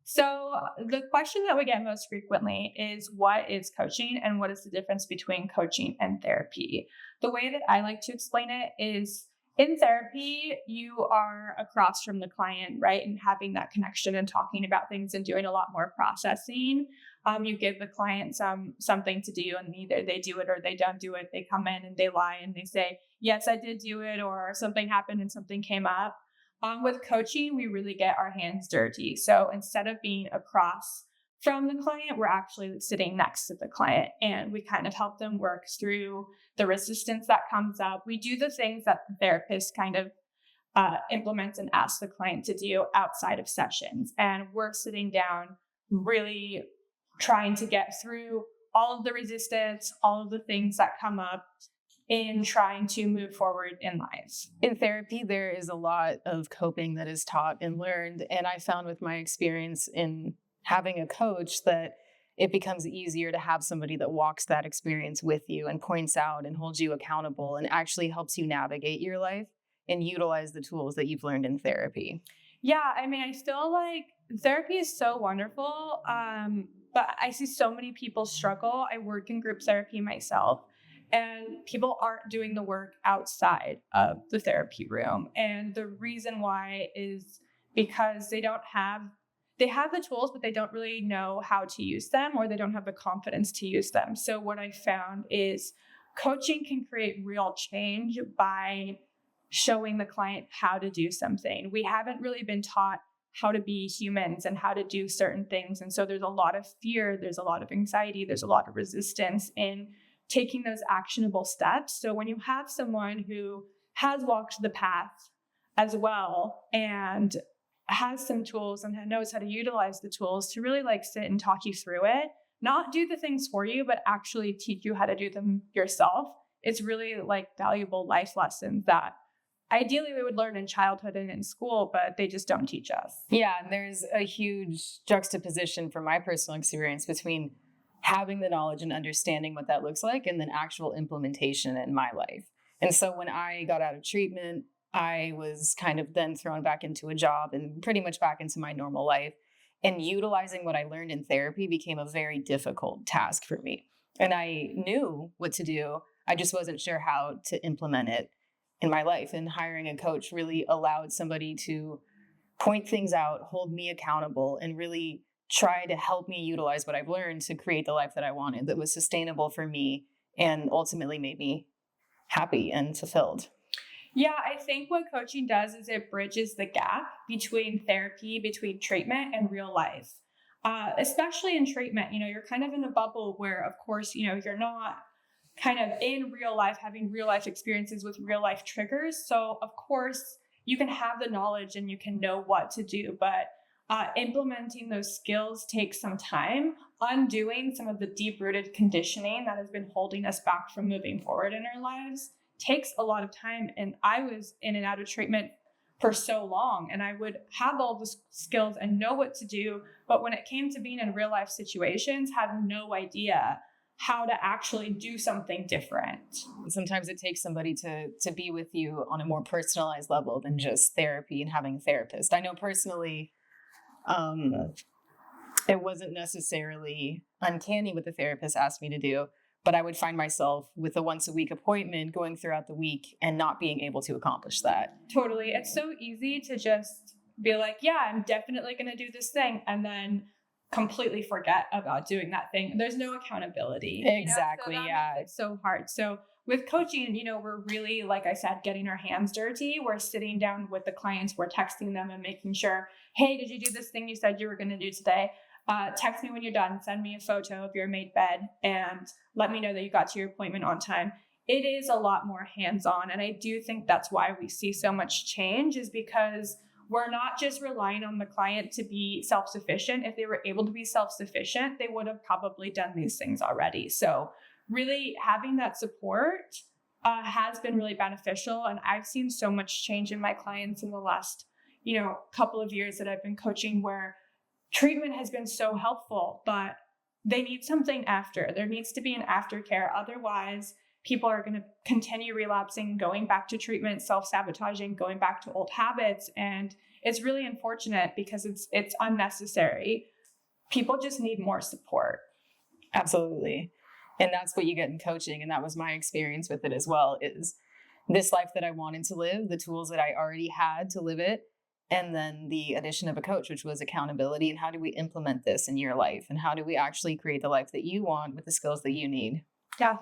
So, the question that we get most frequently is what is coaching and what is the difference between coaching and therapy? The way that I like to explain it is in therapy, you are across from the client, right? And having that connection and talking about things and doing a lot more processing. You give the client something to do, and either they do it or they don't do it. They come in and they lie and they say, "Yes, I did do it," or something happened and something came up. With coaching, we really get our hands dirty. So instead of being across from the client, we're actually sitting next to the client and we kind of help them work through the resistance that comes up. We do the things that the therapist kind of implements and asks the client to do outside of sessions. And we're sitting down, really trying to get through all of the resistance, all of the things that come up in trying to move forward in life. In therapy, there is a lot of coping that is taught and learned. And I found with my experience in having a coach that it becomes easier to have somebody that walks that experience with you and points out and holds you accountable and actually helps you navigate your life and utilize the tools that you've learned in therapy. Yeah, I mean, I feel like therapy is so wonderful, but I see so many people struggle. I work in group therapy myself, and people aren't doing the work outside of the therapy room. And the reason why is because they have the tools, but they don't really know how to use them, or they don't have the confidence to use them. So what I found is coaching can create real change by showing the client how to do something. We haven't really been taught how to be humans and how to do certain things. And so there's a lot of fear, there's a lot of anxiety, there's a lot of resistance in taking those actionable steps. So when you have someone who has walked the path as well and has some tools and knows how to utilize the tools to really like sit and talk you through it, not do the things for you, but actually teach you how to do them yourself, it's really like valuable life lessons that ideally we would learn in childhood and in school, but they just don't teach us. Yeah, and there's a huge juxtaposition from my personal experience between having the knowledge and understanding what that looks like and then actual implementation in my life. And so when I got out of treatment, I was kind of then thrown back into a job and pretty much back into my normal life. And utilizing what I learned in therapy became a very difficult task for me. And I knew what to do. I just wasn't sure how to implement it in my life. And hiring a coach really allowed somebody to point things out, hold me accountable, and really try to help me utilize what I've learned to create the life that I wanted that was sustainable for me and ultimately made me happy and fulfilled. Yeah, I think what coaching does is it bridges the gap between therapy, between treatment and real life. Especially in treatment, you're kind of in a bubble where, of course, you're not kind of in real life, having real life experiences with real life triggers. So, of course, you can have the knowledge and you can know what to do, but implementing those skills takes some time. Undoing some of the deep rooted conditioning that has been holding us back from moving forward in our lives takes a lot of time. And I was in and out of treatment for so long, and I would have all the skills and know what to do. But when it came to being in real life situations, had no idea how to actually do something different. Sometimes it takes somebody to be with you on a more personalized level than just therapy and having a therapist. I know personally, it wasn't necessarily uncanny what the therapist asked me to do, but I would find myself with a once a week appointment going throughout the week and not being able to accomplish that. Totally. It's so easy to just be like, yeah, I'm definitely going to do this thing, and then completely forget about doing that thing. There's no accountability. Exactly. So that Yeah. makes it so hard. So with coaching, we're really, like I said, getting our hands dirty. We're sitting down with the clients, we're texting them and making sure, hey, did you do this thing you said you were going to do today? Text me when you're done. Send me a photo of your made bed and let me know that you got to your appointment on time. It is a lot more hands-on. And I do think that's why we see so much change, is because we're not just relying on the client to be self-sufficient. If they were able to be self-sufficient, they would have probably done these things already. So really having that support has been really beneficial. And I've seen so much change in my clients in the last, couple of years that I've been coaching, where treatment has been so helpful, but they need something after. There needs to be an aftercare. Otherwise, people are going to continue relapsing, going back to treatment, self-sabotaging, going back to old habits. And it's really unfortunate because it's unnecessary. People just need more support. Absolutely. And that's what you get in coaching. And that was my experience with it as well, is this life that I wanted to live, the tools that I already had to live it, and then the addition of a coach, which was accountability. And how do we implement this in your life? And how do we actually create the life that you want with the skills that you need? Yeah.